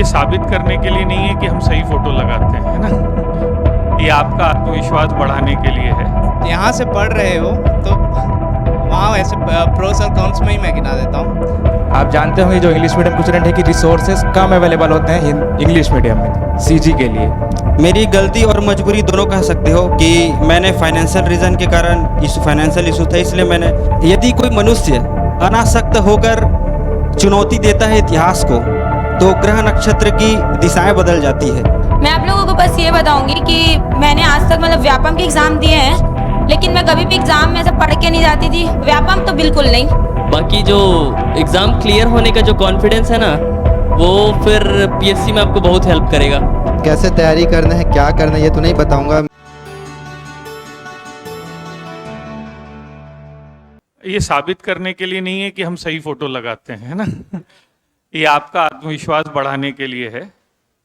ये साबित करने के लिए नहीं है कि हम सही फोटो लगाते हैं, है ना। ये आपका आत्मविश्वास बढ़ाने के लिए है। यहाँ से पढ़ रहे हो तो वहाँ ऐसे प्रोस और कॉन्स में ही मैं गिना देता हूँ। आप जानते होंगे जो इंग्लिश मीडियम के स्टूडेंट है कि रिसोर्सेज कम अवेलेबल होते हैं इंग्लिश मीडियम में सीजी के लिए। मेरी गलती और मजबूरी दोनों कह सकते हो कि मैंने फाइनेंशियल रीज़न के कारण फाइनेंशियल इशू था, इसलिए मैंने। यदि कोई मनुष्य अनासक्त होकर चुनौती देता है इतिहास को, तो ग्रह नक्षत्र की दिशाएं बदल जाती है। मैं आप लोगों को बस ये बताऊंगी कि मैंने आज तक मतलब व्यापम के एग्जाम दिए हैं, लेकिन मैं कभी भी एग्जाम में से पढ़ के नहीं जाती थी। व्यापम तो बिल्कुल नहीं। बाकी जो एग्ज़ाम क्लियर होने का जो कॉन्फिडेंस है ना, वो फिर पीएससी में आपको बहुत हेल्प करेगा। कैसे तैयारी करना है, क्या करना है, ये तो नहीं बताऊंगा। ये साबित करने के लिए नहीं है कि हम सही फोटो लगाते हैं, है ना। ये आपका आत्मविश्वास बढ़ाने के लिए है।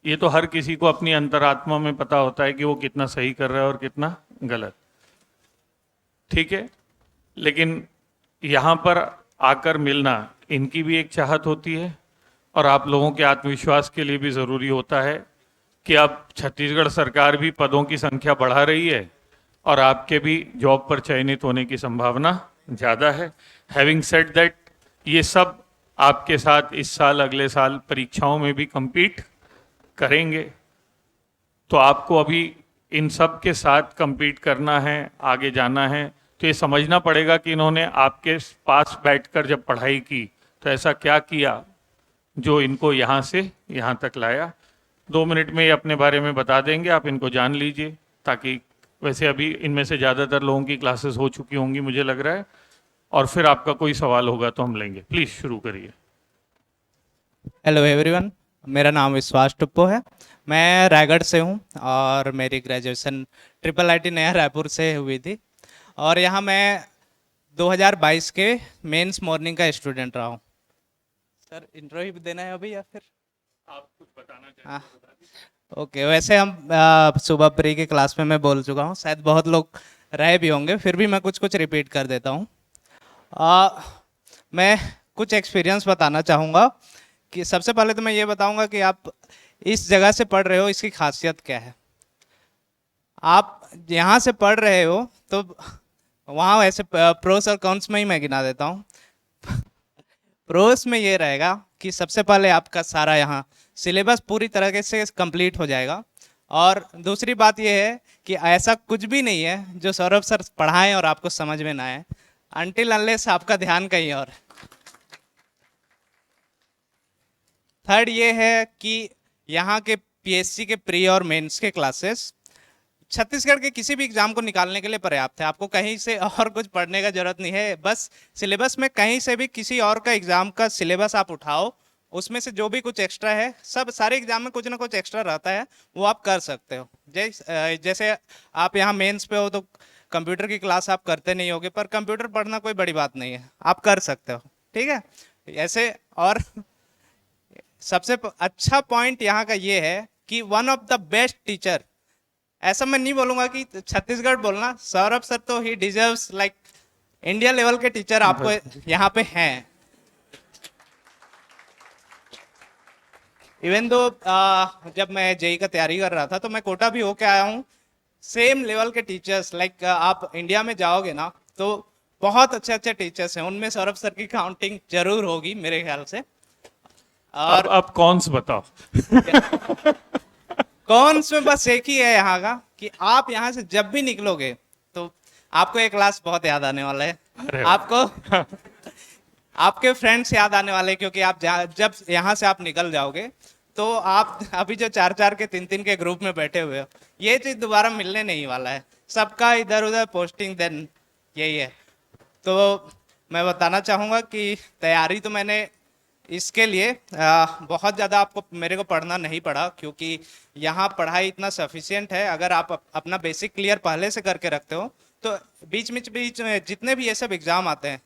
ये तो हर किसी को अपनी अंतरात्मा में पता होता है कि वो कितना सही कर रहा है और कितना गलत, ठीक है। लेकिन यहाँ पर आकर मिलना इनकी भी एक चाहत होती है, और आप लोगों के आत्मविश्वास के लिए भी ज़रूरी होता है कि अब छत्तीसगढ़ सरकार भी पदों की संख्या बढ़ा रही है और आपके भी जॉब पर चयनित होने की संभावना ज़्यादा है। हैविंग सेड दैट, ये सब आपके साथ इस साल अगले साल परीक्षाओं में भी compete करेंगे, तो आपको अभी इन सब के साथ compete करना है, आगे जाना है। तो ये समझना पड़ेगा कि इन्होंने आपके पास बैठकर जब पढ़ाई की तो ऐसा क्या किया जो इनको यहाँ से यहाँ तक लाया। 2 मिनट में ये अपने बारे में बता देंगे, आप इनको जान लीजिए, ताकि वैसे अभी इनमें से ज़्यादातर लोगों की क्लासेस हो चुकी होंगी मुझे लग रहा है, और फिर आपका कोई सवाल होगा तो हम लेंगे। प्लीज़ शुरू करिए। हेलो एवरीवन, मेरा नाम विश्वास टुप्पो है। मैं रायगढ़ से हूँ और मेरी ग्रेजुएशन ट्रिपल आईटी नया रायपुर से हुई थी, और यहाँ मैं 2022 के मेंस मॉर्निंग का स्टूडेंट रहा हूँ। सर इंट्रो ही देना है अभी या फिर आप कुछ बताना चाहेंगे? ओके, वैसे हम सुबह प्री के क्लास में मैं बोल चुका हूँ, शायद बहुत लोग रहे भी होंगे, फिर भी मैं कुछ रिपीट कर देता हूँ। मैं कुछ एक्सपीरियंस बताना चाहूँगा कि सबसे पहले तो मैं ये बताऊँगा कि आप इस जगह से पढ़ रहे हो, इसकी खासियत क्या है। आप यहाँ से पढ़ रहे हो तो वहाँ ऐसे प्रोस और कॉन्स में ही मैं गिना देता हूँ। प्रोस में ये रहेगा कि सबसे पहले आपका सारा यहाँ सिलेबस पूरी तरीके से कंप्लीट हो जाएगा, और दूसरी बात ये है कि ऐसा कुछ भी नहीं है जो सौरभ सर पढ़ाएं और आपको समझ में ना आए, अनटिल अनलेस आपका ध्यान कहीं और। थर्ड ये है कि यहाँ के पीएससी के प्री और मेंस के क्लासेस छत्तीसगढ़ के किसी भी एग्जाम को निकालने के लिए पर्याप्त है। आपको कहीं से और कुछ पढ़ने का जरूरत नहीं है। बस सिलेबस में कहीं से भी किसी और का एग्जाम का सिलेबस आप उठाओ, उसमें से जो भी कुछ एक्स्ट्रा है, सब सारे एग्जाम में कुछ ना कुछ एक्स्ट्रा रहता है, वो आप कर सकते हो। जैसे आप यहाँ मेंस पे हो तो कंप्यूटर की क्लास आप करते नहीं होगे, पर कंप्यूटर पढ़ना कोई बड़ी बात नहीं है, आप कर सकते हो, ठीक है। ऐसे और सबसे अच्छा पॉइंट यहाँ का ये है कि one of the best teacher, ऐसा मैं नहीं बोलूँगा कि छत्तीसगढ़ बोलना, सौरभ सर तो ही डिजर्व्स लाइक इंडिया लेवल के टीचर आपको यहाँ पे हैं। इवन दो जब मैं जेई का तैयारी कर रहा था तो मैं कोटा भी होके आया हूँ, सेम लेवल के टीचर्स लाइक आप इंडिया में जाओगे ना तो बहुत अच्छे अच्छे टीचर्स हैं, उनमें सौरभ सर की काउंटिंग जरूर होगी मेरे ख्याल से। और अब कौन सा बताओ? कौन में बस एक ही है यहाँ का कि आप यहाँ से जब भी निकलोगे तो आपको एक क्लास बहुत याद आने वाला है, आपको आपके फ्रेंड्स याद आने वाले हैं, क्योंकि आप जब यहाँ से आप निकल जाओगे तो आप अभी जो 4-4 के 3-3 के ग्रुप में बैठे हुए हो, ये चीज दोबारा मिलने नहीं वाला है। सबका इधर उधर पोस्टिंग देन यही है। तो मैं बताना चाहूँगा कि तैयारी तो मैंने इसके लिए बहुत ज़्यादा आपको मेरे को पढ़ना नहीं पड़ा, क्योंकि यहाँ पढ़ाई इतना सफिशिएंट है। अगर आप अपना बेसिक क्लियर पहले से करके रखते हो तो बीच में जितने भी ये सब एग्ज़ाम आते हैं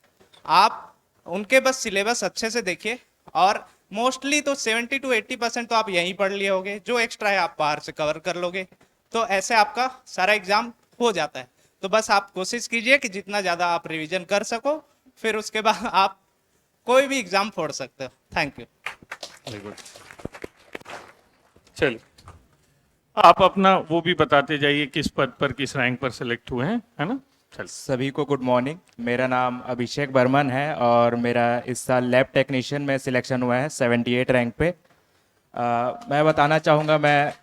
आप उनके बस सिलेबस अच्छे से देखिए, और मोस्टली तो 70 to 80% तो आप यहीं पढ़ लिए होगे, जो एक्स्ट्रा है आप बाहर से कवर कर लोगे, तो ऐसे आपका सारा एग्ज़ाम हो जाता है। तो बस आप कोशिश कीजिए कि जितना ज़्यादा आप रिवीजन कर सको, फिर उसके बाद आप कोई भी एग्ज़ाम फोड़ सकते हो। Thank you. Very good. चलिए, आप अपना वो भी बताते जाइए किस पद पर किस रैंक पर सिलेक्ट हुए हैं, है ना? चलिए। सभी को गुड मॉर्निंग। मेरा नाम अभिषेक बर्मन है और मेरा इस साल लैब टेक्नीशियन में सिलेक्शन हुआ है 78 रैंक पे। मैं बताना चाहूँगा, मैं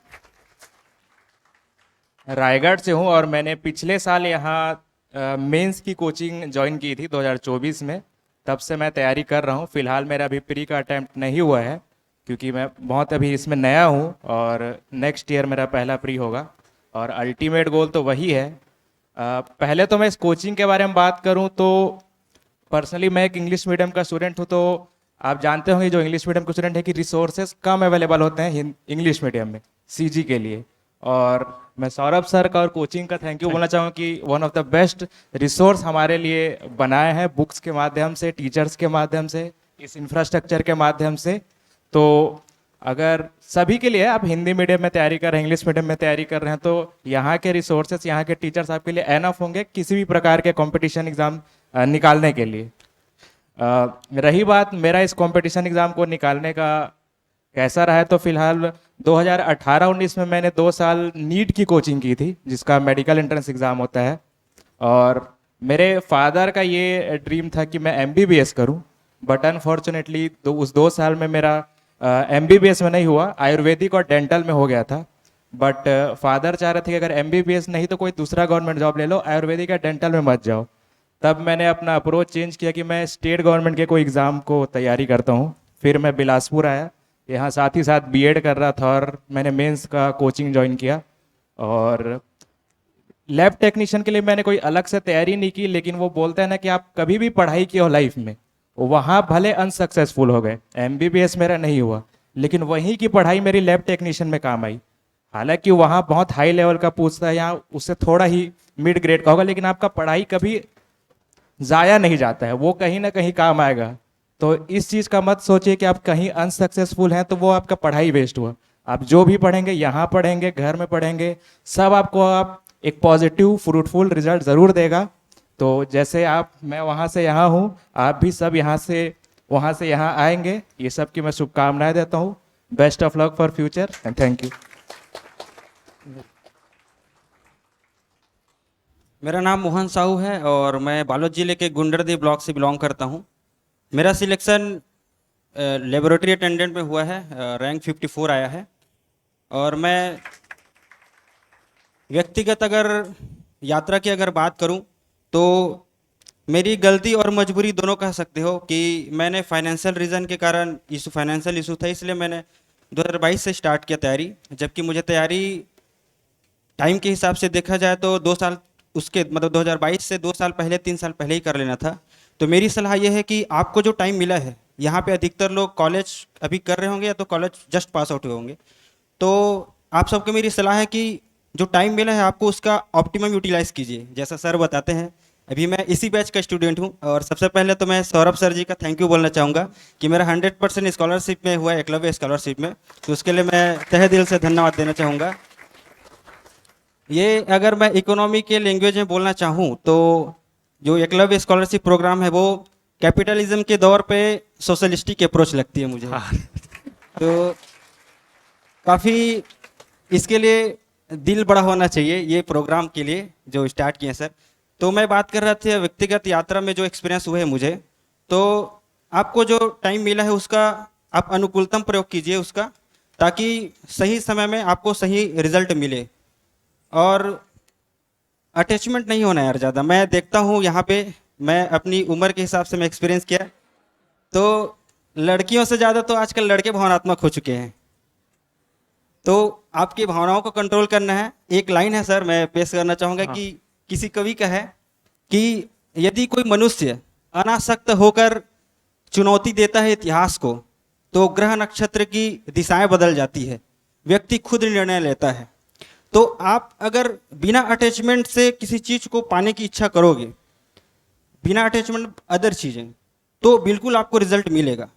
रायगढ़ से हूँ और मैंने पिछले साल यहाँ मेंस की कोचिंग ज्वाइन की थी 2024 में। तब से मैं तैयारी कर रहा हूँ। फिलहाल मेरा अभी प्री का अटैम्प्ट नहीं हुआ है क्योंकि मैं बहुत अभी इसमें नया हूँ और नेक्स्ट ईयर मेरा पहला प्री होगा और अल्टीमेट गोल तो वही है। पहले तो मैं इस कोचिंग के बारे में बात करूं तो पर्सनली मैं एक इंग्लिश मीडियम का स्टूडेंट हूं, तो आप जानते होंगे जो इंग्लिश मीडियम के स्टूडेंट है कि रिसोर्सेज कम अवेलेबल होते हैं इंग्लिश मीडियम में सीजी के लिए। और मैं सौरभ सर का और कोचिंग का थैंक यू बोलना चाहूँगा कि one of the best resource हमारे लिए बनाए हैं, बुक्स के माध्यम से, टीचर्स के माध्यम से, इस इंफ्रास्ट्रक्चर के माध्यम से। तो अगर सभी के लिए, आप हिंदी मीडियम में तैयारी कर रहे हैं, इंग्लिश मीडियम में तैयारी कर रहे हैं, तो यहाँ के रिसोर्सेस, यहाँ के टीचर्स आपके लिए एनफ होंगे किसी भी प्रकार के कंपटीशन एग्ज़ाम निकालने के लिए। रही बात मेरा इस कंपटीशन एग्ज़ाम को निकालने का कैसा रहा है, तो फिलहाल 2018-19 में मैंने 2 साल नीट की कोचिंग की थी जिसका मेडिकल एंट्रेंस एग्ज़ाम होता है। और मेरे फादर का ये ड्रीम था कि मैं MBBS करूं, बट अनफॉर्चुनेटली उस 2 साल में मेरा MBBS में नहीं हुआ, आयुर्वेदिक और डेंटल में हो गया था। बट फादर चाह रहे थे कि अगर MBBS नहीं तो कोई दूसरा गवर्नमेंट जॉब ले लो, आयुर्वेदिक या डेंटल में मत जाओ। तब मैंने अपना अप्रोच चेंज किया कि मैं स्टेट गवर्नमेंट के कोई एग्ज़ाम को तैयारी करता हूँ। फिर मैं बिलासपुर आया, यहाँ साथ ही साथ B.Ed कर रहा था और मैंने मेंस का कोचिंग ज्वाइन किया। और लैब टेक्नीशियन के लिए मैंने कोई अलग से तैयारी नहीं की, लेकिन वो बोलते हैं ना कि आप कभी भी पढ़ाई की हो लाइफ में, वहाँ भले अनसक्सेसफुल हो गए, MBBS मेरा नहीं हुआ, लेकिन वहीं की पढ़ाई मेरी लैब टेक्नीशियन में काम आई। हालांकि वहाँ बहुत हाई लेवल का पूछता है, यहाँ उससे थोड़ा ही मिड ग्रेड का होगा, लेकिन आपका पढ़ाई कभी ज़ाया नहीं जाता है, वो कहीं ना कहीं काम आएगा। तो इस चीज़ का मत सोचिए कि आप कहीं अनसक्सेसफुल हैं तो वो आपका पढ़ाई वेस्ट हुआ। आप जो भी पढ़ेंगे, यहाँ पढ़ेंगे, घर में पढ़ेंगे, सब आपको आप एक पॉजिटिव फ्रूटफुल रिजल्ट ज़रूर देगा। तो जैसे मैं वहाँ से यहाँ हूँ, आप भी सब यहाँ से वहाँ से यहाँ आएंगे, ये सब की मैं शुभकामनाएं देता हूँ। Best of luck for future and thank you. मेरा नाम मोहन साहू है और मैं बालोद जिले के गुंडरदी ब्लॉक से बिलोंग करता हूँ। मेरा सिलेक्शन लेबोरेटरी अटेंडेंट में हुआ है, रैंक 54 आया है। और मैं व्यक्तिगत अगर यात्रा की अगर बात करूं तो मेरी गलती और मजबूरी दोनों कह सकते हो कि मैंने फाइनेंशियल रीज़न के कारण, फाइनेंशियल इशू था, इसलिए मैंने 2022 से स्टार्ट किया तैयारी। जबकि मुझे तैयारी टाइम के हिसाब से देखा जाए तो 2 साल उसके, मतलब 2022 से 2 साल पहले, 3 साल पहले ही कर लेना था। तो मेरी सलाह यह है कि आपको जो टाइम मिला है, यहाँ पे अधिकतर लोग कॉलेज अभी कर रहे होंगे या तो कॉलेज जस्ट पास आउट हुए होंगे, तो आप सबको मेरी सलाह है कि जो टाइम मिला है आपको उसका ऑप्टिमम यूटिलाइज़ कीजिए। जैसा सर बताते हैं, अभी मैं इसी बैच का स्टूडेंट हूँ और सबसे पहले तो मैं सौरभ सर जी का थैंक यू बोलना चाहूँगा कि मेरा 100% स्कॉलरशिप में हुआ है, एकलव्य स्कॉलरशिप में, तो उसके लिए मैं तहे दिल से धन्यवाद देना चाहूँगा। ये अगर मैं इकोनॉमी के लैंग्वेज में बोलना चाहूँ तो जो एकलव्य स्कॉलरशिप प्रोग्राम है वो कैपिटलिज्म के दौर पे सोशलिस्टिक अप्रोच लगती है मुझे। तो काफ़ी इसके लिए दिल बड़ा होना चाहिए ये प्रोग्राम के लिए जो स्टार्ट किए सर। तो मैं बात कर रहा था व्यक्तिगत यात्रा में जो एक्सपीरियंस हुए मुझे, तो आपको जो टाइम मिला है उसका आप अनुकूलतम प्रयोग कीजिए उसका, ताकि सही समय में आपको सही रिजल्ट मिले। और अटैचमेंट नहीं होना यार ज़्यादा। मैं देखता हूँ यहाँ पे, मैं अपनी उम्र के हिसाब से मैं एक्सपीरियंस किया, तो लड़कियों से ज़्यादा तो आजकल लड़के भावनात्मक हो चुके हैं। तो आपकी भावनाओं को कंट्रोल करना है। एक लाइन है सर, मैं पेश करना चाहूँगा कि किसी कवि का है कि यदि कोई मनुष्य अनासक्त होकर चुनौती देता है इतिहास को, तो ग्रह नक्षत्र की दिशाएं बदल जाती है, व्यक्ति खुद निर्णय लेता है। तो आप अगर बिना अटैचमेंट से किसी चीज़ को पाने की इच्छा करोगे, बिना अटैचमेंट अदर चीज़ें, तो बिल्कुल आपको रिजल्ट मिलेगा।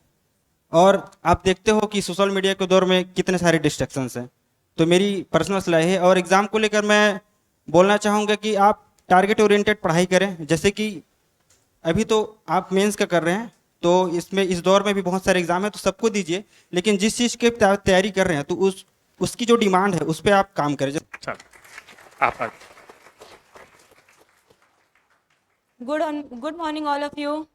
और आप देखते हो कि सोशल मीडिया के दौर में कितने सारे डिस्ट्रैक्शंस हैं। तो मेरी पर्सनल सलाह है, और एग्ज़ाम को लेकर मैं बोलना चाहूँगा कि आप टारगेट ओरिएंटेड पढ़ाई करें। जैसे कि अभी तो आप मेंस का कर रहे हैं, तो इसमें इस दौर में भी बहुत सारे एग्ज़ाम हैं, तो सबको दीजिए, लेकिन जिस चीज़ की तैयारी कर रहे हैं तो उसकी जो डिमांड है उस पर आप काम करें। चल आप good morning all of you.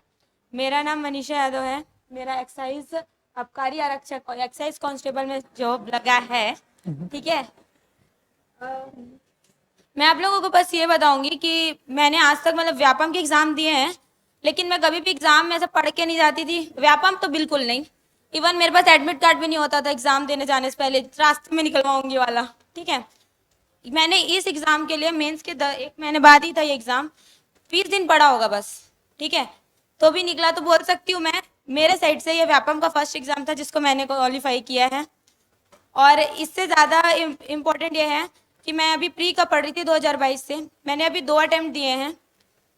मेरा नाम मनीषा यादव है। मेरा एक्साइज आबकारी आरक्षक और एक्साइज कांस्टेबल में जॉब लगा है। ठीक है, मैं आप लोगों को बस ये बताऊंगी कि मैंने आज तक मतलब व्यापम के एग्जाम दिए हैं, लेकिन मैं कभी भी एग्जाम में ऐसे पढ़ के नहीं जाती थी। व्यापम तो बिल्कुल नहीं, इवन मेरे पास एडमिट कार्ड भी नहीं होता था एग्जाम देने जाने से पहले, रास्ते में निकलवाऊंगी वाला। ठीक है, मैंने इस एग्जाम के लिए मेंस के 1 महीने बाद ही था ये एग्जाम, 20 दिन पढ़ा होगा बस। ठीक है, तो भी निकला। तो बोल सकती हूँ मैं, मेरे साइड से ये व्यापम का फर्स्ट एग्जाम था जिसको मैंने क्वालिफाई किया है। और इससे ज़्यादा इम्पोर्टेंट ये है कि मैं अभी प्री का पढ़ रही थी 2022 से। मैंने अभी 2 अटेम्प्ट दिए हैं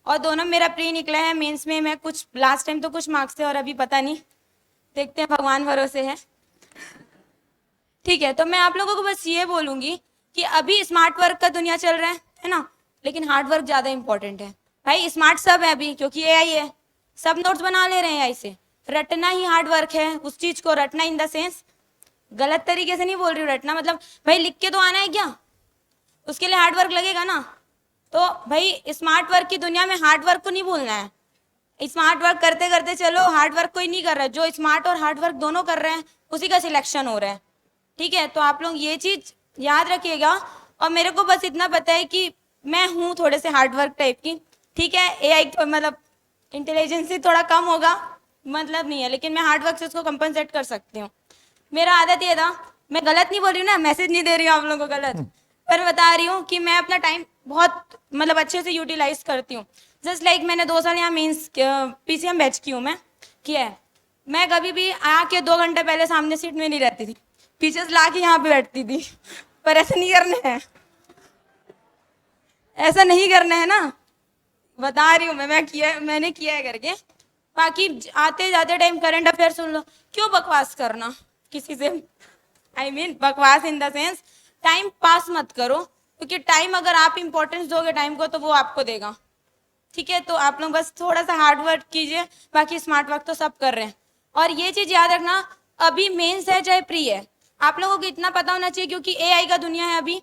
और दोनों मेरा प्री निकला है। मेंस में मैं कुछ लास्ट टाइम तो कुछ मार्क्स थे और अभी पता नहीं, देखते हैं, भगवान भरोसे है। ठीक है, तो मैं आप लोगों को बस ये बोलूँगी कि अभी स्मार्ट वर्क का दुनिया चल रहा है ना, लेकिन हार्ड वर्क ज़्यादा इंपॉर्टेंट है। भाई स्मार्ट सब है अभी, क्योंकि एआई है, सब नोट्स बना ले रहे हैं एआई से। रटना ही हार्ड वर्क है, उस चीज़ को रटना इन द सेंस, गलत तरीके से नहीं बोल रही हूँ रटना, मतलब भाई लिख के तो आना है क्या, उसके लिए हार्ड वर्क लगेगा ना। तो भाई स्मार्ट वर्क की दुनिया में हार्ड वर्क को नहीं भूलना है। स्मार्ट वर्क करते करते चलो, हार्ड वर्क कोई नहीं कर रहा है। जो स्मार्ट और हार्ड वर्क दोनों कर रहे हैं उसी का सिलेक्शन हो रहा है। ठीक है, तो आप लोग ये चीज़ याद रखिएगा। और मेरे को बस इतना पता है कि मैं हूँ थोड़े से हार्ड वर्क टाइप की। ठीक है, एआई मतलब इंटेलिजेंस थोड़ा कम होगा, मतलब नहीं है, लेकिन मैं हार्ड वर्क से उसको कंपनसेट कर सकती हूँ। मेरा आदत ये था, मैं गलत नहीं बोल रही हूँ ना, मैसेज नहीं दे रही हूँ आप लोगों को गलत, पर बता रही हूँ कि मैं अपना टाइम बहुत मतलब अच्छे से यूटिलाइज करती हूँ। जस्ट लाइक मैंने 2 साल यहाँ मीन्स पीसीएम बैच की हूँ मैं, किया है। मैं कभी भी आके 2 घंटे पहले सामने सीट में नहीं रहती थी, पीछे से ला के यहाँ पे बैठती थी। पर ऐसा नहीं करना है, ऐसा नहीं करना है ना, बता रही हूँ मैंने किया है करके। बाकी आते जाते टाइम करंट अफेयर सुन लो, क्यों बकवास करना किसी से, I mean, बकवास in the sense time pass मत करो, क्योंकि टाइम अगर आप इंपॉर्टेंस दोगे टाइम को तो वो आपको देगा। ठीक है, तो आप लोग बस थोड़ा सा हार्ड वर्क कीजिए, बाकी स्मार्ट वर्क तो सब कर रहे हैं। और ये चीज याद रखना, अभी मेंस है चाहे प्री है, आप लोगों को इतना पता होना चाहिए, क्योंकि एआई का दुनिया है अभी।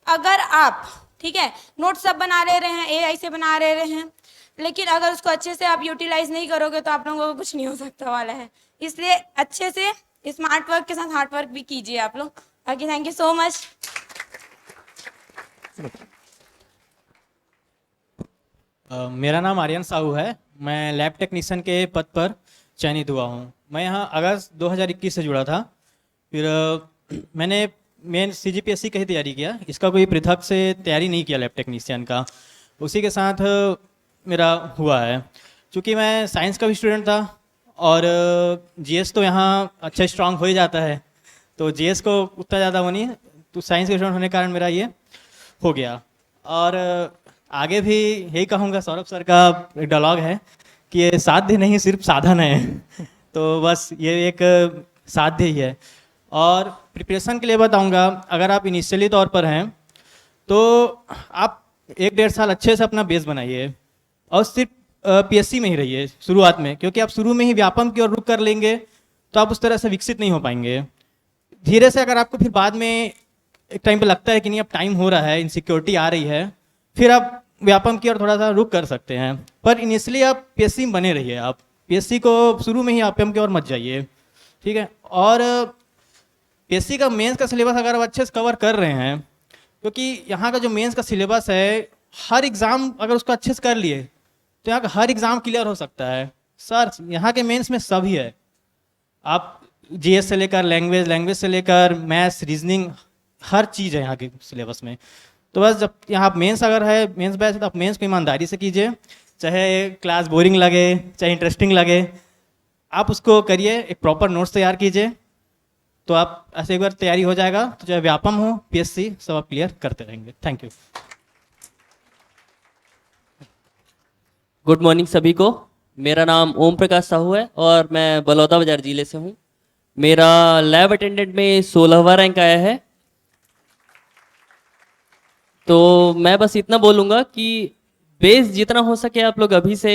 अगर आप, ठीक है, नोट सब बना ले रहे हैं, एआई से बना ले रहे हैं, लेकिन अगर उसको अच्छे से आप यूटिलाइज नहीं करोगे तो आप लोगों को कुछ नहीं हो सकता वाला है। इसलिए अच्छे से स्मार्ट वर्क के साथ हार्ड वर्क भी कीजिए आप लोग। बाकी थैंक यू सो मच। मेरा नाम आर्यन साहू है। मैं लैब टेक्नीशियन के पद पर चयनित हुआ हूँ। मैं यहाँ अगस्त 2021 से जुड़ा था। फिर मैंने मेन सीजीपीएससी का ही तैयारी किया, इसका कोई पृथक से तैयारी नहीं किया लैब टेक्नीशियन का। उसी के साथ मेरा हुआ है। चूँकि मैं साइंस का भी स्टूडेंट था और जीएस तो यहाँ अच्छा स्ट्रांग हो ही जाता है, तो जीएस को उतना ज़्यादा वो नहीं है, तो साइंस के स्टूडेंट होने के कारण मेरा ये हो गया। और आगे भी यही कहूँगा, सौरभ सर का एक डायलॉग है कि ये साध्य नहीं सिर्फ साधन है। तो बस ये एक साध्य ही है। और प्रिपरेशन के लिए बताऊँगा, अगर आप इनिशियली तौर पर हैं तो आप 1-1.5 साल अच्छे से अपना बेस बनाइए और सिर्फ पीएससी में ही रहिए शुरुआत में, क्योंकि आप शुरू में ही व्यापम की ओर रुख कर लेंगे तो आप उस तरह से विकसित नहीं हो पाएंगे। धीरे से अगर आपको फिर बाद में एक टाइम पे लगता है कि नहीं अब टाइम हो रहा है, इनसिक्योरिटी आ रही है, फिर आप व्यापम की ओर थोड़ा सा रुख कर सकते हैं। पर इनिशियली आप पीएससी में बने रहिए, आप पीएससी को शुरू में ही व्यापम की ओर मत जाइए। ठीक है, और पीएससी का मेंस का सिलेबस अगर आप अच्छे से कवर कर रहे हैं, क्योंकि यहाँ का जो मेंस का सिलेबस है, हर एग्ज़ाम अगर उसको अच्छे से कर लिए तो यहाँ का हर एग्ज़ाम क्लियर हो सकता है। सर यहाँ के मेंस में सब ही है, आप जीएस से लेकर लैंग्वेज से लेकर मैथ्स, रीजनिंग, हर चीज़ है यहाँ के सिलेबस में। तो बस जब यहाँ आप मेंस अगर है, मेंस बैच है, तो आप मेंस को ईमानदारी से कीजिए, चाहे क्लास बोरिंग लगे चाहे इंटरेस्टिंग लगे, आप उसको करिए, एक प्रॉपर नोट्स तैयार कीजिए, तो आप ऐसे एक बार तैयारी हो जाएगा तो चाहे व्यापम हो, पीएससी, सब आप क्लियर करते रहेंगे। Thank you. गुड मॉर्निंग सभी को। मेरा नाम ओम प्रकाश साहू है और मैं बलौदा बाजार जिले से हूँ। मेरा लैब अटेंडेंट में 16वां रैंक आया है। तो मैं बस इतना बोलूँगा कि बेस जितना हो सके आप लोग अभी से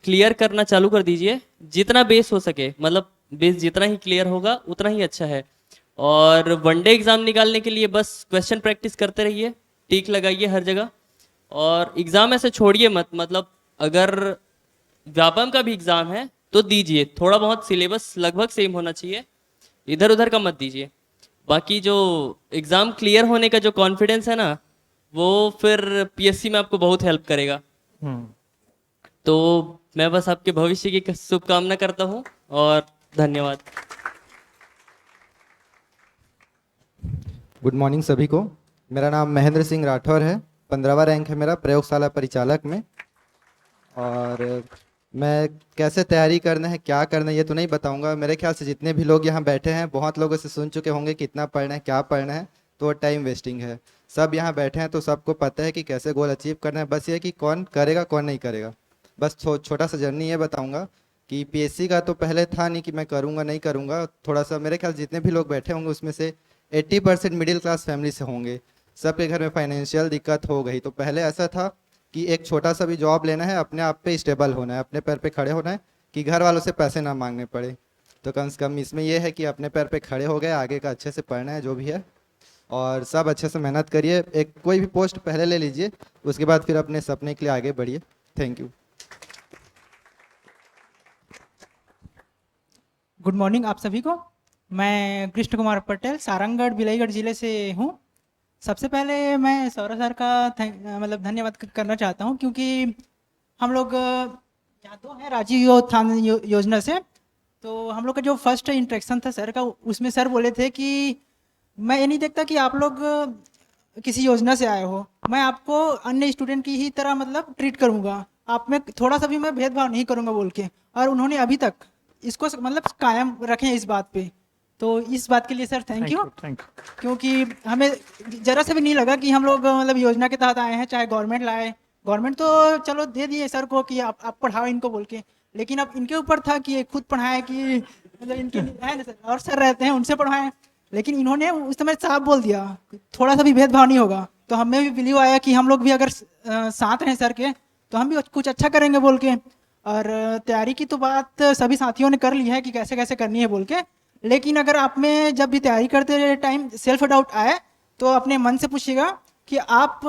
क्लियर करना चालू कर दीजिए, जितना बेस हो सके, मतलब बेस जितना ही क्लियर होगा उतना ही अच्छा है। और वनडे एग्ज़ाम निकालने के लिए बस क्वेश्चन प्रैक्टिस करते रहिए, टिक लगाइए हर जगह, और एग्ज़ाम ऐसे छोड़िए मत। मतलब अगर व्यापम का भी एग्ज़ाम है तो दीजिए, थोड़ा बहुत सिलेबस लगभग सेम होना चाहिए, इधर उधर का मत दीजिए। बाकी जो एग्ज़ाम क्लियर होने का जो कॉन्फिडेंस है ना, वो फिर पीएससी में आपको बहुत हेल्प करेगा। तो मैं बस आपके भविष्य की शुभकामना करता हूँ और धन्यवाद। गुड मॉर्निंग सभी को। मेरा नाम महेंद्र सिंह राठौर है, 15वां रैंक है मेरा प्रयोगशाला परिचालक में। और मैं कैसे तैयारी करना है, क्या करना है, ये तो नहीं बताऊंगा। मेरे ख्याल से जितने भी लोग यहाँ बैठे हैं बहुत लोगों से सुन चुके होंगे कितना पढ़ना है, क्या पढ़ना है, तो वो टाइम वेस्टिंग है। सब यहाँ बैठे हैं तो सबको पता है कि कैसे गोल अचीव करना है। बस ये कि कौन करेगा कौन नहीं करेगा। बस छोटा सा जर्नी ये बताऊंगा कि पीएससी का तो पहले था नहीं कि मैं करूंगा नहीं करूंगा। थोड़ा सा मेरे ख्याल जितने भी लोग बैठे होंगे उसमें से 80% मिडिल क्लास फैमिली से होंगे। सबके घर में फाइनेंशियल दिक्कत हो गई, तो पहले ऐसा था कि एक छोटा सा भी जॉब लेना है, अपने आप पे स्टेबल होना है, अपने पैर पे खड़े होना है कि घर वालों से पैसे ना मांगने पड़े। तो कम से कम इसमें यह है कि अपने पैर पे खड़े हो गए, आगे का अच्छे से पढ़ना है जो भी है, और सब अच्छे से मेहनत करिए। एक कोई भी पोस्ट पहले ले लीजिए, उसके बाद फिर अपने सपने के लिए आगे बढ़िए। Thank you. गुड मॉर्निंग आप सभी को। मैं कृष्ण कुमार पटेल सारंगगढ़ बिलाईगढ़ ज़िले से हूँ। सबसे पहले मैं सौरभ सर का मतलब धन्यवाद करना चाहता हूँ, क्योंकि हम लोग यहाँ तो हैं राजीव उत्थान योजना से। तो हम लोग का जो फर्स्ट इंटरेक्शन था सर का, उसमें सर बोले थे कि मैं ये नहीं देखता कि आप लोग किसी योजना से आए हो, मैं आपको अन्य स्टूडेंट की ही तरह मतलब ट्रीट करूँगा, आप में थोड़ा सा भी मैं भेदभाव नहीं करूँगा बोल के। और उन्होंने अभी तक इसको मतलब कायम रखे इस बात पे। तो इस बात के लिए सर थैंक यू। क्योंकि हमें जरा से भी नहीं लगा कि हम लोग मतलब योजना के तहत आए हैं, चाहे गवर्नमेंट लाए। गवर्नमेंट तो चलो दे दिए सर को कि आप पढ़ाओ इनको बोल के, लेकिन अब इनके ऊपर था कि खुद पढ़ाएं कि मतलब इनकी है ना सर, और सर रहते हैं उनसे पढ़वाएं। लेकिन इन्होंने उस समय साफ बोल दिया थोड़ा सा भी भेदभाव नहीं होगा। तो हमें भी बिलीव आया कि हम लोग भी अगर साथ हैं सर के तो हम भी कुछ अच्छा करेंगे बोल के। और तैयारी की तो बात सभी साथियों ने कर ली है कि कैसे कैसे करनी है बोल के। लेकिन अगर आप में जब भी तैयारी करते टाइम सेल्फ डाउट आए तो अपने मन से पूछिएगा कि आप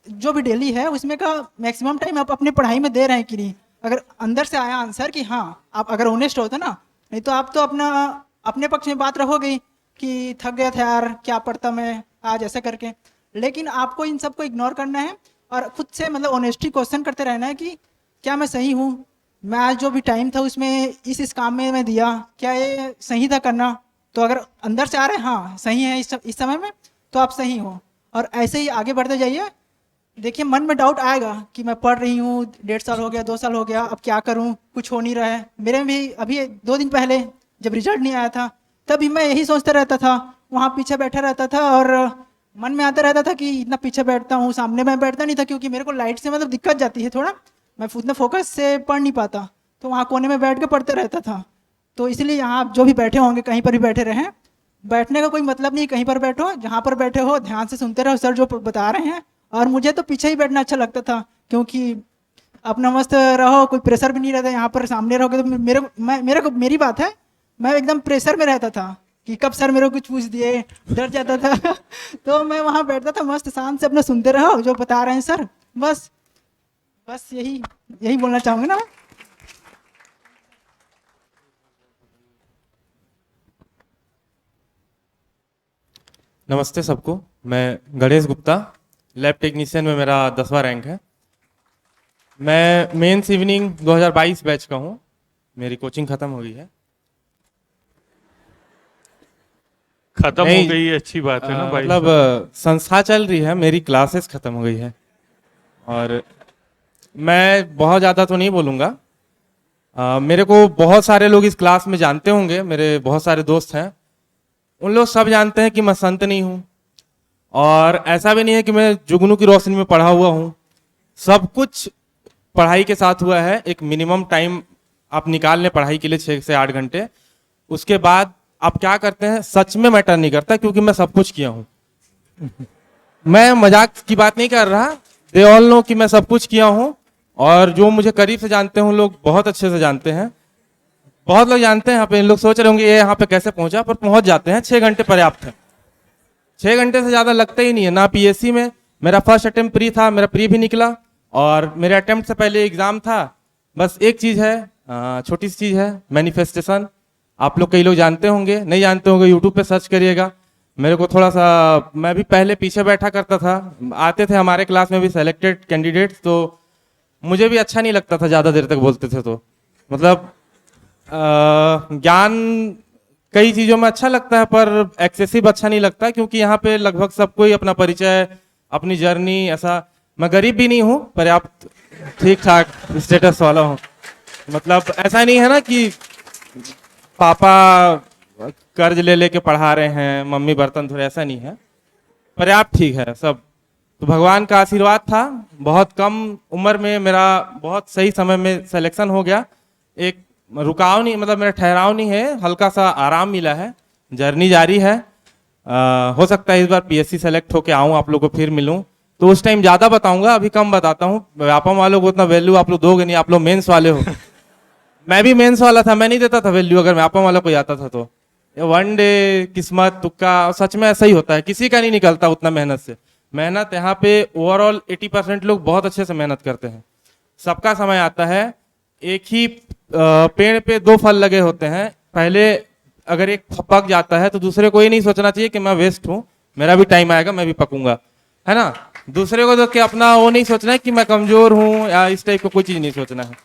जो भी डेली है उसमें का मैक्सिमम टाइम आप अपनी पढ़ाई में दे रहे हैं कि नहीं। अगर अंदर से आया आंसर कि हाँ, आप अगर ऑनेस्ट होते ना, नहीं तो आप तो अपने पक्ष में बात रहोगे कि थक गया था यार, क्या पढ़ता मैं आज ऐसा करके। लेकिन आपको इन सबको इग्नोर करना है और खुद से मतलब ऑनेस्टी क्वेश्चन करते रहना है कि क्या मैं सही हूँ, मैं आज जो भी टाइम था उसमें इस काम में मैं दिया, क्या ये सही था करना। तो अगर अंदर से आ रहे हैं हाँ सही है इस समय में, तो आप सही हो और ऐसे ही आगे बढ़ते जाइए। देखिए मन में डाउट आएगा कि मैं पढ़ रही हूँ, 1.5 साल हो गया, 2 साल हो गया, अब क्या करूँ, कुछ हो नहीं रहा है। मेरे में भी अभी 2 दिन पहले जब रिजल्ट नहीं आया था तभी मैं यही सोचता रहता था, वहाँ पीछे बैठा रहता था और मन में आता रहता था कि इतना पीछे बैठता हूँ, सामने मैं बैठता नहीं था क्योंकि मेरे को लाइट से मतलब दिक्कत जाती है थोड़ा, मैं उतना फोकस से पढ़ नहीं पाता, तो वहाँ कोने में बैठ के पढ़ते रहता था। तो इसलिए यहाँ आप जो भी बैठे होंगे कहीं पर भी बैठे रहें, बैठने का कोई मतलब नहीं, कहीं पर बैठो, जहाँ पर बैठे हो ध्यान से सुनते रहो सर जो बता रहे हैं। और मुझे तो पीछे ही बैठना अच्छा लगता था क्योंकि अपना मस्त रहो, कोई प्रेशर भी नहीं रहता। यहाँ पर सामने रहोगे तो मेरी बात है, मैं एकदम प्रेशर में रहता था कि कब सर मेरे को कुछ पूछ दिए, डर जाता था तो मैं वहाँ बैठता था मस्त शांत से अपना सुनते रहो जो बता रहे हैं सर। बस यही बोलना चाहूँगा ना। नमस्ते सबको, मैं गणेश गुप्ता, लैब टेक्नीशियन में मेरा 10वां रैंक है। मैं मेंस इवनिंग 2022 बैच का हूँ, मेरी कोचिंग खत्म हो गई है। खत्म हो गई है, अच्छी बात है ना भाई। मतलब संस्था चल रही है, मेरी क्लासेस खत्म हो गई है। और मैं बहुत ज़्यादा तो नहीं बोलूँगा, मेरे को बहुत सारे लोग इस क्लास में जानते होंगे, मेरे बहुत सारे दोस्त हैं, उन लोग सब जानते हैं कि मैं संत नहीं हूँ। और ऐसा भी नहीं है कि मैं जुगनू की रोशनी में पढ़ा हुआ हूँ, सब कुछ पढ़ाई के साथ हुआ है। एक मिनिमम टाइम आप निकाल लें पढ़ाई के लिए 6 से 8 घंटे, उसके बाद आप क्या करते हैं सच में मैटर नहीं करता, क्योंकि मैं सब कुछ किया हूँ। मैं मजाक की बात नहीं कर रहा, दे ऑल नो कि मैं सब कुछ किया हूँ। और जो मुझे करीब से जानते हैं लोग बहुत अच्छे से जानते हैं बहुत लोग जानते हैं यहाँ पे, इन लोग सोच रहे होंगे ये यहाँ पे कैसे पहुंचा, पर पहुंच जाते हैं। 6 घंटे पर्याप्त है, 6 घंटे से ज़्यादा लगता ही नहीं है। ना पीएससी में मेरा फर्स्ट अटेम्प्ट प्री था, मेरा प्री भी निकला, और मेरे अटेम्प्ट से पहले एग्ज़ाम था। बस एक चीज़ है, छोटी सी चीज़ है, मैनिफेस्टेशन। आप लोग कई लोग जानते होंगे, नहीं जानते होंगे यूट्यूब पे सर्च करिएगा। मेरे को थोड़ा सा, मैं भी पहले पीछे बैठा करता था, आते थे हमारे क्लास में भी सेलेक्टेड कैंडिडेट्स, तो मुझे भी अच्छा नहीं लगता था ज़्यादा देर तक बोलते थे। तो मतलब ज्ञान कई चीज़ों में अच्छा लगता है, पर एक्सेसिव अच्छा नहीं लगता, क्योंकि यहाँ पे लगभग सबको ही अपना परिचय, अपनी जर्नी, ऐसा। मैं गरीब भी नहीं हूँ, पर्याप्त ठीक ठाक स्टेटस वाला हूँ। मतलब ऐसा नहीं है ना कि पापा कर्ज ले लेके पढ़ा रहे हैं, मम्मी बर्तन धो रहे, ऐसा नहीं है, पर्याप्त ठीक है सब। तो भगवान का आशीर्वाद था, बहुत कम उम्र में मेरा बहुत सही समय में सिलेक्शन हो गया। एक रुकाव नहीं, मतलब मेरा ठहराव नहीं है, हल्का सा आराम मिला है, जर्नी जारी है। हो सकता है इस बार पीएससी सेलेक्ट होके आऊँ, आप लोग को फिर मिलूँ, तो उस टाइम ज़्यादा बताऊंगा, अभी कम बताता हूँ। व्यापम वालों को उतना वैल्यू आप लोग दोगे नहीं, आप लोग मेंस वाले हो। मैं भी मेंस वाला था, मैं नहीं देता था वैल्यू, अगर व्यापम वालों को आता था तो। वन डे किस्मत तुक्का, सच में ऐसा ही होता है, किसी का नहीं निकलता उतना मेहनत से। मेहनत यहाँ पे ओवरऑल 80% लोग बहुत अच्छे से मेहनत करते हैं। सबका समय आता है, एक ही पेड़ पे 2 फल लगे होते हैं, पहले अगर एक पक जाता है तो दूसरे को ये नहीं सोचना चाहिए कि मैं वेस्ट हूँ, मेरा भी टाइम आएगा, मैं भी पकूंगा, है ना। दूसरे को देख के अपना वो नहीं सोचना है कि मैं कमजोर हूँ या इस टाइप का कोई चीज नहीं सोचना है।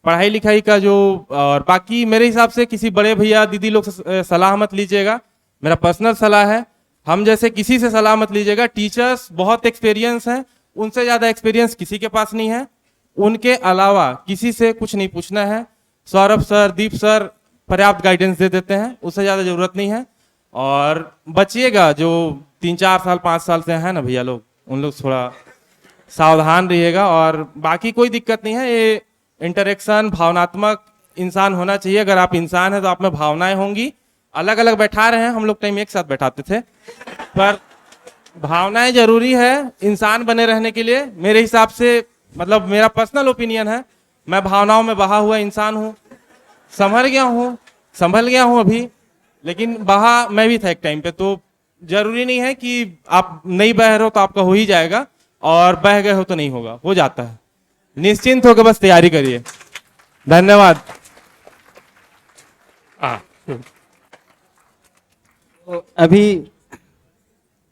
पढ़ाई लिखाई का जो, और बाकी मेरे हिसाब से किसी बड़े भैया दीदी लोग से सलाह मत लीजिएगा, मेरा पर्सनल सलाह है। हम जैसे किसी से सलाह मत लीजिएगा, टीचर्स बहुत एक्सपीरियंस हैं, उनसे ज्यादा एक्सपीरियंस किसी के पास नहीं है, उनके अलावा किसी से कुछ नहीं पूछना है। सौरभ सर, दीप सर पर्याप्त गाइडेंस दे देते हैं, उससे ज्यादा जरूरत नहीं है। और बचिएगा जो 3-4 साल 5 साल से है ना भैया लोग, उन लोग थोड़ा सावधान रहिएगा। और बाकी कोई दिक्कत नहीं है, ये इंटरेक्शन भावनात्मक इंसान होना चाहिए। अगर आप इंसान हैं तो आप में भावनाएं होंगी। अलग अलग बैठा रहे हैं, हम लोग टाइम एक साथ बैठाते थे, पर भावनाएं जरूरी है इंसान बने रहने के लिए मेरे हिसाब से। मतलब मेरा पर्सनल ओपिनियन है, मैं भावनाओं में बहा हुआ इंसान हूँ, संभल गया हूँ अभी, लेकिन बहा मैं भी था एक टाइम पे। तो जरूरी नहीं है कि आप नहीं बह रहे हो तो आपका हो ही जाएगा, और बह गए हो तो नहीं होगा, हो जाता है। निश्चिंत होकर बस तैयारी करिए। धन्यवाद। अभी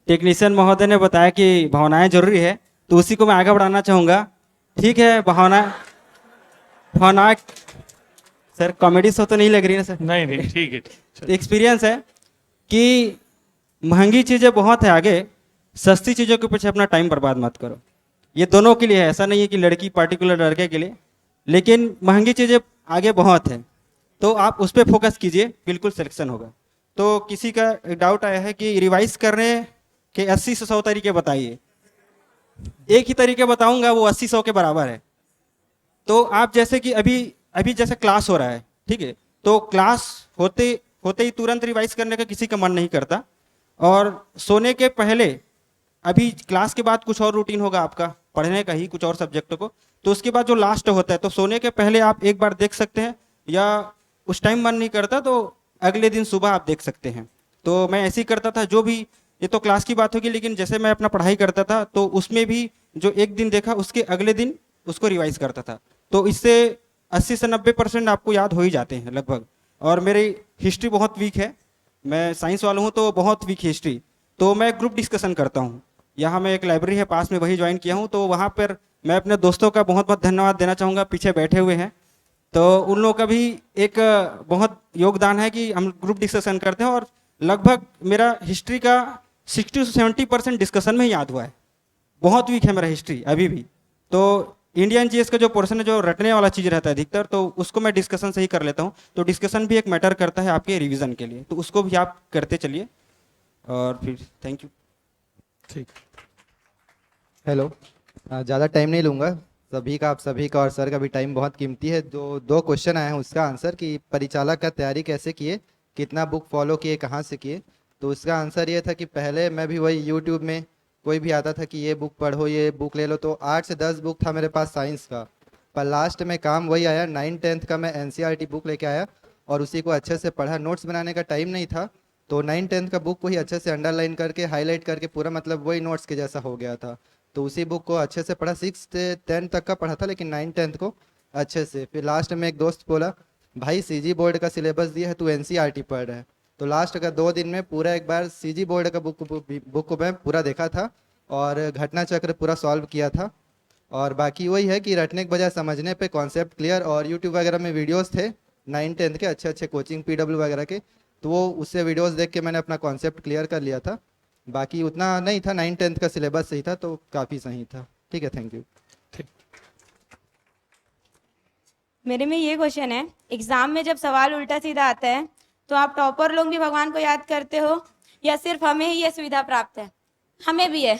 टेक्नीशियन महोदय ने बताया कि भावनाएं जरूरी है, तो उसी को मैं आगे बढ़ाना चाहूँगा। ठीक है, भावना सर कॉमेडी शो तो नहीं लग रही ना सर? नहीं नहीं, ठीक है। तो एक्सपीरियंस है कि महंगी चीज़ें बहुत है आगे, सस्ती चीज़ों के पीछे अपना टाइम बर्बाद मत करो। ये दोनों के लिए है, ऐसा नहीं है कि लड़की पर्टिकुलर लड़के के लिए, लेकिन महंगी चीज़ें आगे बहुत है, तो आप उस पर फोकस कीजिए, बिल्कुल सिलेक्शन होगा। तो किसी का डाउट आया है कि रिवाइज करने के 80 से 100 तरीके बताइए। एक ही तरीके बताऊंगा, वो 80-100 के बराबर है। तो आप जैसे कि अभी जैसे क्लास हो रहा है, ठीक है, तो क्लास होते ही तुरंत रिवाइज करने का किसी का मन नहीं करता। और सोने के पहले, अभी क्लास के बाद कुछ और रूटीन होगा आपका पढ़ने का ही, कुछ और सब्जेक्टों को, तो उसके बाद जो लास्ट होता है, तो सोने के पहले आप एक बार देख सकते हैं, या उस टाइम मन नहीं करता तो अगले दिन सुबह आप देख सकते हैं। तो मैं ऐसे ही करता था, जो भी, ये तो क्लास की बात होगी, लेकिन जैसे मैं अपना पढ़ाई करता था तो उसमें भी जो एक दिन देखा उसके अगले दिन उसको रिवाइज करता था, तो इससे 80 से 90% आपको याद हो ही जाते हैं लगभग। और मेरी हिस्ट्री बहुत वीक है, मैं साइंस वाला हूँ तो बहुत वीक हिस्ट्री, तो मैं ग्रुप डिस्कशन करता हूँ। यहाँ में एक लाइब्रेरी है पास में, वही ज्वाइन किया हूँ, तो वहाँ पर मैं अपने दोस्तों का बहुत बहुत धन्यवाद देना चाहूँगा, पीछे बैठे हुए हैं, तो उन लोगों का भी एक बहुत योगदान है कि हम ग्रुप डिस्कशन करते हैं। और लगभग मेरा हिस्ट्री का 60 से 70% डिस्कशन में ही याद हुआ है। बहुत वीक है मेरा हिस्ट्री अभी भी। तो इंडियन जीएस का जो पोर्शन है, जो रटने वाला चीज़ रहता है अधिकतर, तो उसको मैं डिस्कशन से ही कर लेता हूँ। तो डिस्कशन भी एक मैटर करता है आपके रिवीजन के लिए, तो उसको भी आप करते चलिए। और फिर थैंक यू। ठीक। हेलो, ज़्यादा टाइम नहीं लूँगा, आप सभी का और सर का भी टाइम बहुत कीमती है। जो 2 क्वेश्चन आए हैं उसका आंसर, कि परिचालक का तैयारी कैसे किए, कितना बुक फॉलो किए, कहाँ से किए। तो उसका आंसर ये था कि पहले मैं भी वही यूट्यूब में कोई भी आता था कि ये बुक पढ़ो, ये बुक ले लो, तो 8 से 10 बुक था मेरे पास साइंस का, पर लास्ट में काम वही आया, 9th 10th का मैं एनसीईआरटी बुक लेके आया और उसी को अच्छे से पढ़ा। नोट्स बनाने का टाइम नहीं था, तो 9-10 का बुक को ही अच्छे से अंडरलाइन करके हाईलाइट करके पूरा मतलब वही नोट्स के जैसा हो गया था। तो उसी बुक को अच्छे से पढ़ा। 6 से 10 तक का पढ़ा था, लेकिन 9-10 को अच्छे से। फिर लास्ट में एक दोस्त बोला, भाई सीजी बोर्ड का सिलेबस दिया है, तू एनसीईआरटी पढ़ रहा है। तो लास्ट का 2 दिन में पूरा एक बार सीजी बोर्ड का बुक को मैं पूरा देखा था और घटना चक्र पूरा सॉल्व किया था। और बाकी वही है कि रटने के बजाय समझने पे कॉन्सेप्ट क्लियर। और यूट्यूब वगैरह में वीडियोस थे 9-10 के अच्छे अच्छे कोचिंग पीडब्ल्यू वगैरह के, तो वो उससे वीडियोस देख के मैंने अपना कॉन्सेप्ट क्लियर कर लिया था। बाकी उतना नहीं था, 9-10 का सिलेबस सही था तो काफ़ी सही था। ठीक है, थैंक यू। मेरे में ये क्वेश्चन है, एग्जाम में जब सवाल उल्टा सीधा आता है तो आप टॉपर लोग भी भगवान को याद करते हो या सिर्फ हमें ही ये सुविधा प्राप्त है? हमें भी है,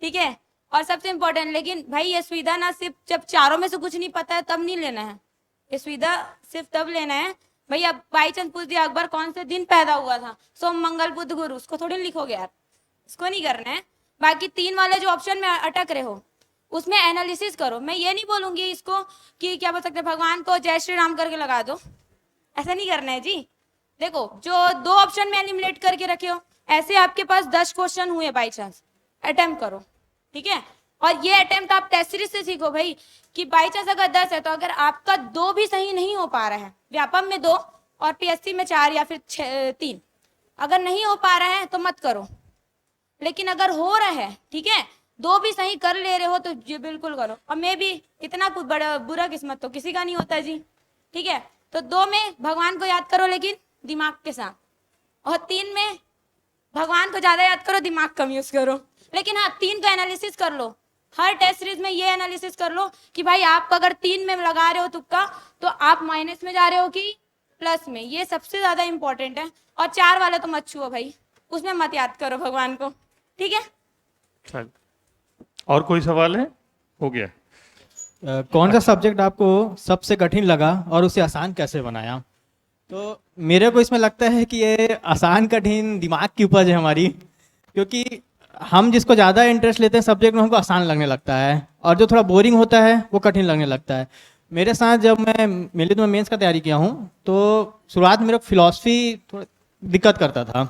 ठीक है। और सबसे इम्पोर्टेंट, लेकिन भाई ये सुविधा ना सिर्फ जब चारों में से कुछ नहीं पता है तब नहीं लेना है। ये सुविधा सिर्फ तब लेना है भाई, अब बाई चांस पूछ दिया अकबर कौन से दिन पैदा हुआ था, सोम मंगल बुध गुरु, उसको थोड़ी लिखोगे यार, इसको नहीं करना है। बाकी 3 वाले जो ऑप्शन में अटक रहे हो उसमें एनालिसिस करो। मैं ये नहीं बोलूंगी इसको कि क्या बोल सकते हैं भगवान को जय श्री राम करके लगा दो, ऐसा नहीं करना है जी। देखो जो 2 ऑप्शन में एलिमिनेट करके रखे हो, ऐसे आपके पास 10 क्वेश्चन हुए बाई चांस, अटेम्प्ट करो, ठीक है। और ये अटेम्प्ट आप टेस्ट सीरीज से सीखो भाई कि बाई चांस अगर 10 है तो अगर आपका 2 भी सही नहीं हो पा रहा है, व्यापम में 2 और पीएससी में 4 या फिर 3, अगर नहीं हो पा रहा है तो मत करो। लेकिन अगर हो रहा है, ठीक है, 2 भी सही कर ले रहे हो तो ये बिल्कुल करो। और मैं भी इतना कुछ बड़ा बुरा किस्मत तो किसी का नहीं होता जी, ठीक है। तो 2 में भगवान को याद करो लेकिन दिमाग के साथ, और 3 में भगवान को ज्यादा याद करो, दिमाग कम यूज करो। लेकिन हाँ, 3 का एनालिसिस कर लो। हर टेस्ट सीरीज में ये एनालिसिस कर लो कि भाई आप अगर 3 में लगा रहे हो तुक्का तो आप माइनस में जा रहे हो कि प्लस में, ये सबसे ज्यादा इंपॉर्टेंट है। और 4 वाले तो मत छुओ भाई, उसमें मत याद करो भगवान को, ठीक है। चल, और कोई सवाल है? हो गया। कौन सा सब्जेक्ट आपको सबसे कठिन लगा और उसे आसान कैसे बनाया? तो मेरे को इसमें लगता है कि ये आसान कठिन दिमाग की उपज है हमारी, क्योंकि हम जिसको ज़्यादा इंटरेस्ट लेते हैं सब्जेक्ट में हमको आसान लगने लगता है, और जो थोड़ा बोरिंग होता है वो कठिन लगने लगता है। मेरे साथ जब मैं मेरे तो मेंस का तैयारी किया हूँ, तो शुरुआत में मेरे को फिलॉसफी थोड़ा दिक्कत करता था,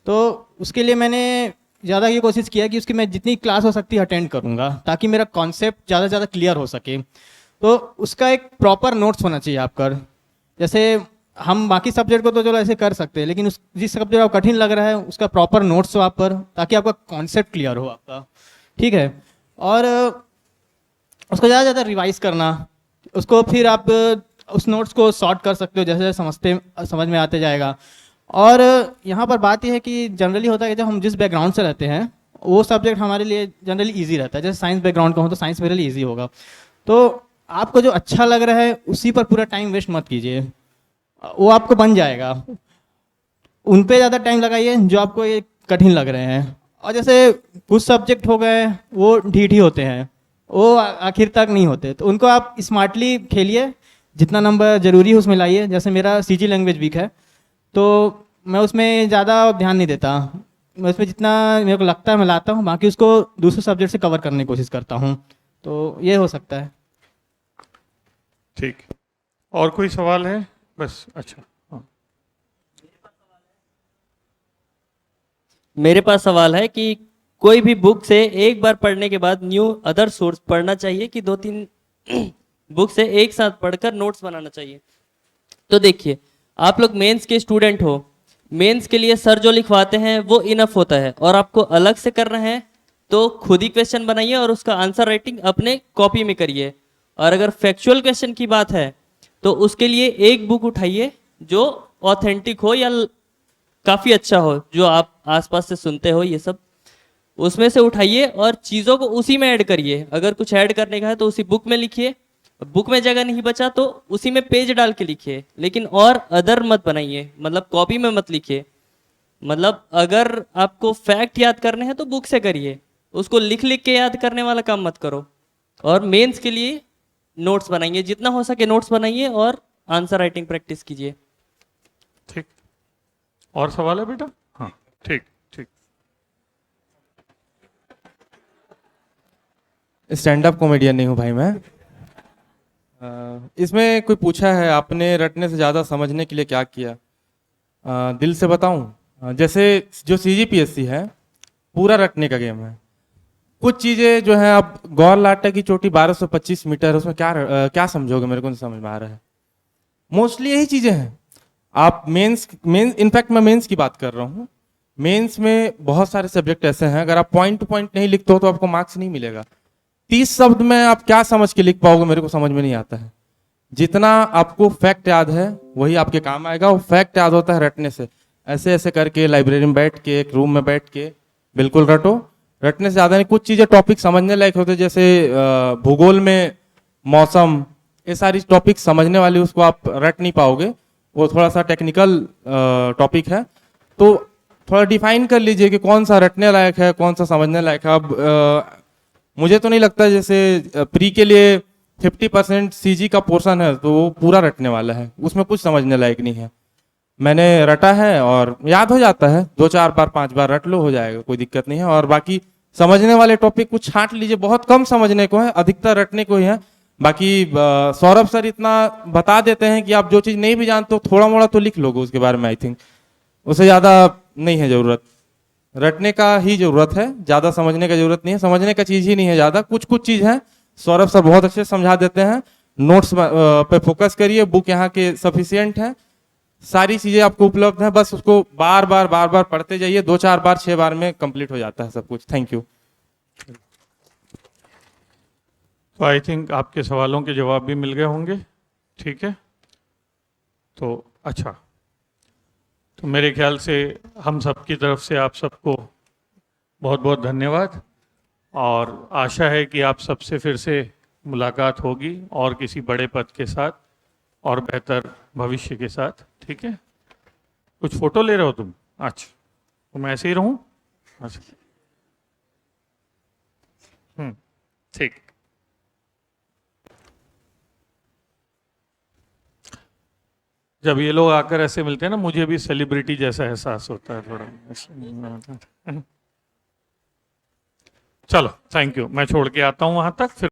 तो उसके लिए मैंने ज़्यादा ये कोशिश किया कि उसकी मैं जितनी क्लास हो सकती है अटेंड करूँगा, ताकि मेरा कॉन्सेप्ट ज़्यादा से ज़्यादा क्लियर हो सके। तो उसका एक प्रॉपर नोट्स होना चाहिए आपका। जैसे हम बाकी सब्जेक्ट को तो चलो ऐसे कर सकते हैं, लेकिन उस जिस सब्जेक्ट आपको कठिन लग रहा है उसका प्रॉपर नोट्स हो आप पर, ताकि आपका कॉन्सेप्ट क्लियर हो आपका, ठीक है। और उसको ज़्यादा से ज़्यादा रिवाइज करना, उसको फिर आप उस नोट्स को सॉर्ट कर सकते हो जैसे जैसे समझ में आते जाएगा। और यहाँ पर बात यह है कि जनरली होता है कि जब हम जिस बैकग्राउंड से रहते हैं वो सब्जेक्ट हमारे लिए जनरली ईजी रहता है। जैसे साइंस बैकग्राउंड का हो तो साइंस मेरे लिए ईजी होगा। तो आपको जो अच्छा लग रहा है उसी पर पूरा टाइम वेस्ट मत कीजिए, वो आपको बन जाएगा। उन पे ज़्यादा टाइम लगाइए जो आपको ये कठिन लग रहे हैं। और जैसे कुछ सब्जेक्ट हो गए वो ढीठ ही होते हैं, वो आखिर तक नहीं होते, तो उनको आप स्मार्टली खेलिए, जितना नंबर ज़रूरी है उसमें लाइए। जैसे मेरा सीजी लैंग्वेज वीक है तो मैं उसमें ज़्यादा ध्यान नहीं देता, मैं उसमें जितना मेरे को लगता है मैं लाता हूँ, बाकी उसको दूसरे सब्जेक्ट से कवर करने की कोशिश करता हूँ। तो ये हो सकता है। ठीक, और कोई सवाल है? बस, अच्छा हाँ। मेरे पास सवाल है कि कोई भी बुक से एक बार पढ़ने के बाद न्यू अदर सोर्स पढ़ना चाहिए कि 2-3 बुक से एक साथ पढ़कर नोट्स बनाना चाहिए? तो देखिए, आप लोग मेंस के स्टूडेंट हो, मेंस के लिए सर जो लिखवाते हैं वो इनफ होता है, और आपको अलग से करना है तो खुद ही क्वेश्चन बनाइए और उसका आंसर राइटिंग अपने कॉपी में करिए। और अगर फैक्चुअल क्वेश्चन की बात है तो उसके लिए एक बुक उठाइए जो ऑथेंटिक हो या काफ़ी अच्छा हो, जो आप आसपास से सुनते हो, ये सब उसमें से उठाइए और चीज़ों को उसी में ऐड करिए। अगर कुछ ऐड करने का है तो उसी बुक में लिखिए, बुक में जगह नहीं बचा तो उसी में पेज डाल के लिखिए, लेकिन और अदर मत बनाइए, मतलब कॉपी में मत लिखिए। मतलब अगर आपको फैक्ट याद करने हैं तो बुक से करिए, उसको लिख लिख के याद करने वाला काम मत करो। और मेंस के लिए नोट्स बनाइए, जितना हो सके नोट्स बनाइए और आंसर राइटिंग प्रैक्टिस कीजिए। ठीक, और सवाल है बेटा? हाँ, ठीक ठीक। स्टैंड अप कॉमेडियन नहीं हूँ भाई मैं। इसमें कोई पूछा है आपने रटने से ज़्यादा समझने के लिए क्या किया। दिल से बताऊं, जैसे जो CGPSC है पूरा रटने का गेम है। कुछ चीज़ें जो है, आप गौर लाटा की चोटी 1225 मीटर, उसमें क्या समझोगे, मेरे को नहीं समझ में आ रहा है। मोस्टली यही चीज़ें हैं। आप मेंस इनफैक्ट मैं मेंस की बात कर रहा हूँ। मेंस में बहुत सारे सब्जेक्ट ऐसे हैं, अगर आप पॉइंट टू पॉइंट नहीं लिखते हो तो आपको मार्क्स नहीं मिलेगा। 30 शब्द में आप क्या समझ के लिख पाओगे, मेरे को समझ में नहीं आता है। जितना आपको फैक्ट याद है वही आपके काम आएगा। वो फैक्ट याद होता है रटने से। ऐसे ऐसे करके लाइब्रेरी में बैठ के, एक रूम में बैठ के बिल्कुल रटो। रटने से ज़्यादा नहीं। कुछ चीज़ें टॉपिक समझने लायक होते, जैसे भूगोल में मौसम, ये सारी टॉपिक समझने वाली, उसको आप रट नहीं पाओगे, वो थोड़ा सा टेक्निकल टॉपिक है। तो थोड़ा डिफाइन कर लीजिए कि कौन सा रटने लायक है, कौन सा समझने लायक है। अब मुझे तो नहीं लगता जैसे प्री के लिए 50% CG का पोर्शन है तो वो पूरा रटने वाला है, उसमें कुछ समझने लायक नहीं है। मैंने रटा है और याद हो जाता है, 2-4 बार 5 बार रट लो, हो जाएगा, कोई दिक्कत नहीं है। और बाकी समझने वाले टॉपिक कुछ छांट लीजिए, बहुत कम समझने को है, अधिकतर रटने को ही है। बाकी सौरभ सर इतना बता देते हैं कि आप जो चीज़ नहीं भी जानते हो थोड़ा मोड़ा तो लिख लोगे उसके बारे में। आई थिंक उससे ज़्यादा नहीं है ज़रूरत, रटने का ही ज़रूरत है, ज़्यादा समझने का ज़रूरत नहीं है। समझने का चीज़ ही नहीं है ज़्यादा, कुछ कुछ चीज़ है सौरभ सर बहुत अच्छे से समझा देते हैं। नोट्स पे फोकस करिए, बुक यहाँ के सफिशियंट है, सारी चीज़ें आपको उपलब्ध हैं, बस उसको बार बार पढ़ते जाइए। 2-4 बार 6 बार में कंप्लीट हो जाता है सब कुछ। Thank you. तो आई थिंक आपके सवालों के जवाब भी मिल गए होंगे, ठीक है। तो अच्छा, तो मेरे ख्याल से हम सब की तरफ से आप सबको बहुत बहुत धन्यवाद, और आशा है कि आप सबसे फिर से मुलाकात होगी और किसी बड़े पद के साथ और बेहतर भविष्य के साथ, ठीक है। कुछ फोटो ले रहे हो तुम? अच्छा, तो मैं ऐसे ही रहूं? अच्छा, ठीक। जब ये लोग आकर ऐसे मिलते हैं ना, मुझे भी सेलिब्रिटी जैसा एहसास होता है थोड़ा। चलो, थैंक यू। मैं छोड़ के आता हूँ वहां तक, फिर